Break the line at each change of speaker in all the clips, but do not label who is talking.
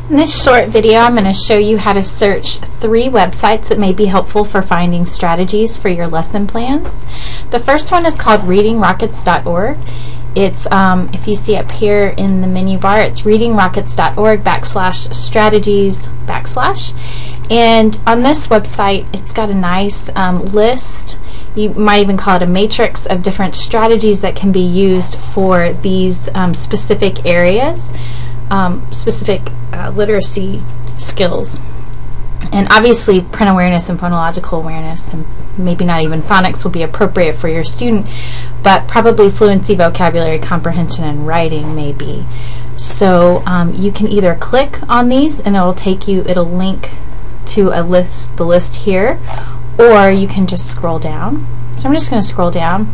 In this short video, I'm going to show you how to search 3 websites that may be helpful for finding strategies for your lesson plans. The first one is called readingrockets.org. It's, if you see up here in the menu bar, it's readingrockets.org/strategies/. And on this website, it's got a nice list. You might even call it a matrix of different strategies that can be used for these specific areas. Specific literacy skills. And obviously print awareness and phonological awareness, and maybe not even phonics will be appropriate for your student, but probably fluency, vocabulary, comprehension, and writing may be. So you can either click on these and it'll link to the list here, or you can just scroll down. So I'm just going to scroll down.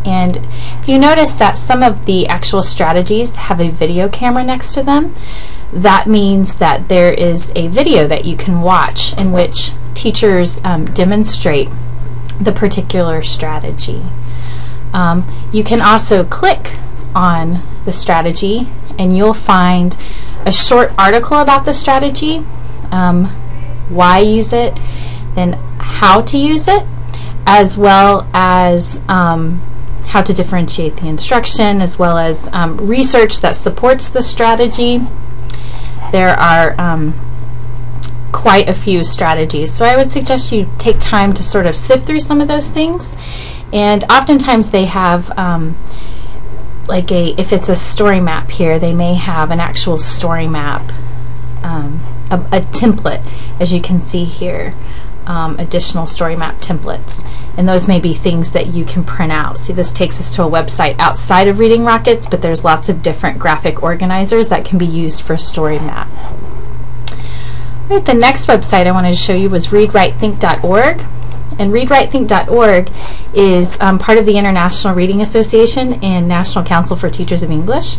And if you notice that some of the actual strategies have a video camera next to them, that means that there is a video that you can watch in which teachers demonstrate the particular strategy. You can also click on the strategy and you'll find a short article about the strategy, why use it, then how to use it, as well as how to differentiate the instruction, as well as research that supports the strategy. There are quite a few strategies, so I would suggest you take time to sort of sift through some of those things. And oftentimes they have if it's a story map here, they may have an actual story map, a template, as you can see here. Additional story map templates, and those may be things that you can print out. See, this takes us to a website outside of Reading Rockets, but there's lots of different graphic organizers that can be used for story map. All right, the next website I wanted to show you was readwritethink.org, and readwritethink.org is part of the International Reading Association and National Council for Teachers of English.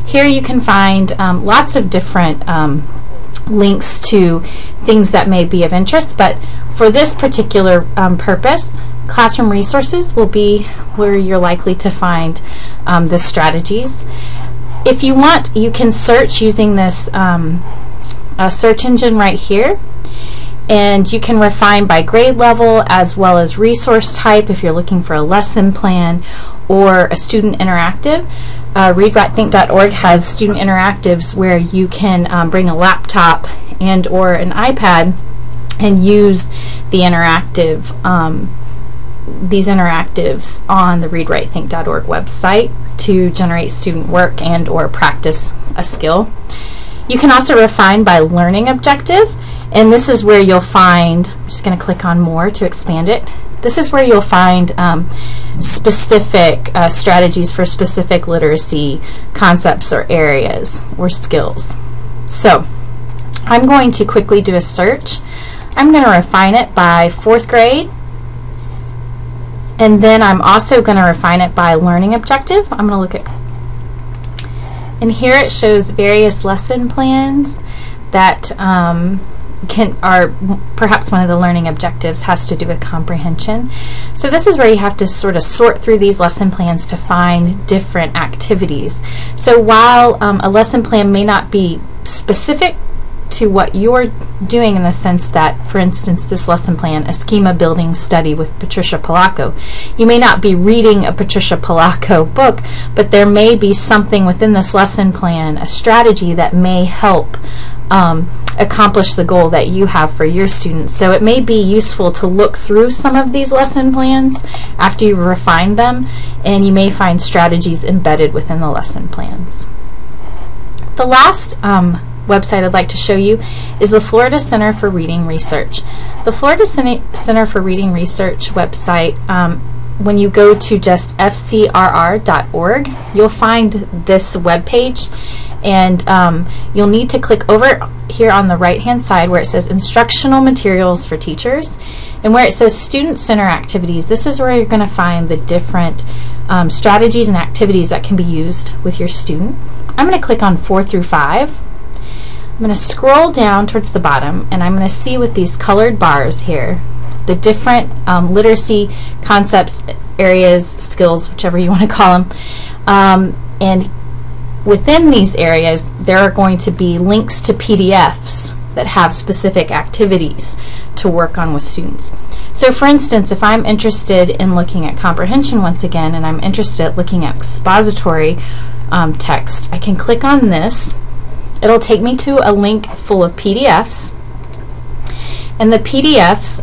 Here you can find lots of different links to things that may be of interest, but for this particular purpose, classroom resources will be where you're likely to find the strategies. If you want, you can search using this search engine right here, and you can refine by grade level as well as resource type if you're looking for a lesson plan or a student interactive. Readwritethink.org has student interactives where you can bring a laptop and or an iPad and use the these interactives on the readwritethink.org website to generate student work and or practice a skill. You can also refine by learning objective, and this is where you'll find, I'm just going to click on more to expand it. This is where you'll find specific strategies for specific literacy concepts or areas or skills. So I'm going to quickly do a search. I'm going to refine it by 4th grade, and then I'm also going to refine it by learning objective. I'm going to look at, and here it shows various lesson plans that are perhaps one of the learning objectives has to do with comprehension. So this is where you have to sort of sort through these lesson plans to find different activities. So while a lesson plan may not be specific to what you're doing, in the sense that, for instance, this lesson plan, a schema building study with Patricia Polacco, you may not be reading a Patricia Polacco book, but there may be something within this lesson plan, a strategy that may help accomplish the goal that you have for your students. So it may be useful to look through some of these lesson plans after you refine them, and you may find strategies embedded within the lesson plans. The last website I'd like to show you is the Florida Center for Reading Research. The Florida Center for Reading Research website, when you go to just fcrr.org, you'll find this web page, and you'll need to click over here on the right hand side where it says Instructional Materials for Teachers, and where it says Student Center Activities. This is where you're going to find the different strategies and activities that can be used with your student. I'm going to click on 4 through 5. I'm going to scroll down towards the bottom, and I'm going to see with these colored bars here the different literacy concepts, areas, skills, whichever you want to call them. And within these areas, there are going to be links to PDFs that have specific activities to work on with students. So for instance, if I'm interested in looking at comprehension once again, and I'm interested in looking at expository text, I can click on this. It'll take me to a link full of PDFs. And the PDFs,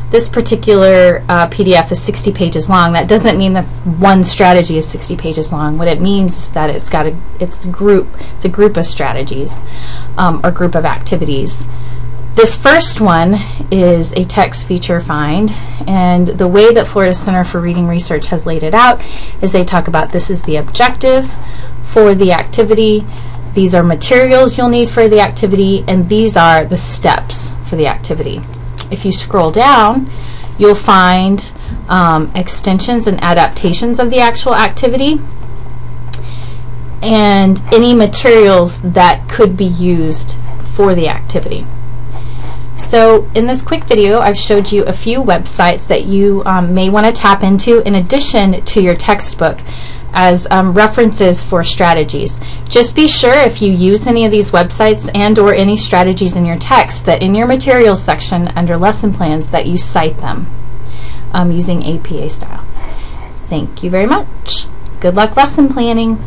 this particular PDF is 60 pages long. That doesn't mean that one strategy is 60 pages long. What it means is that it's a group of strategies or group of activities. This first one is a text feature find, and the way that Florida Center for Reading Research has laid it out is they talk about this is the objective for the activity, these are materials you'll need for the activity, and these are the steps for the activity. If you scroll down, you'll find extensions and adaptations of the actual activity and any materials that could be used for the activity. So in this quick video, I've showed you a few websites that you may want to tap into in addition to your textbook as references for strategies. Just be sure if you use any of these websites and or any strategies in your text that in your materials section under lesson plans that you cite them using APA style. Thank you very much. Good luck lesson planning.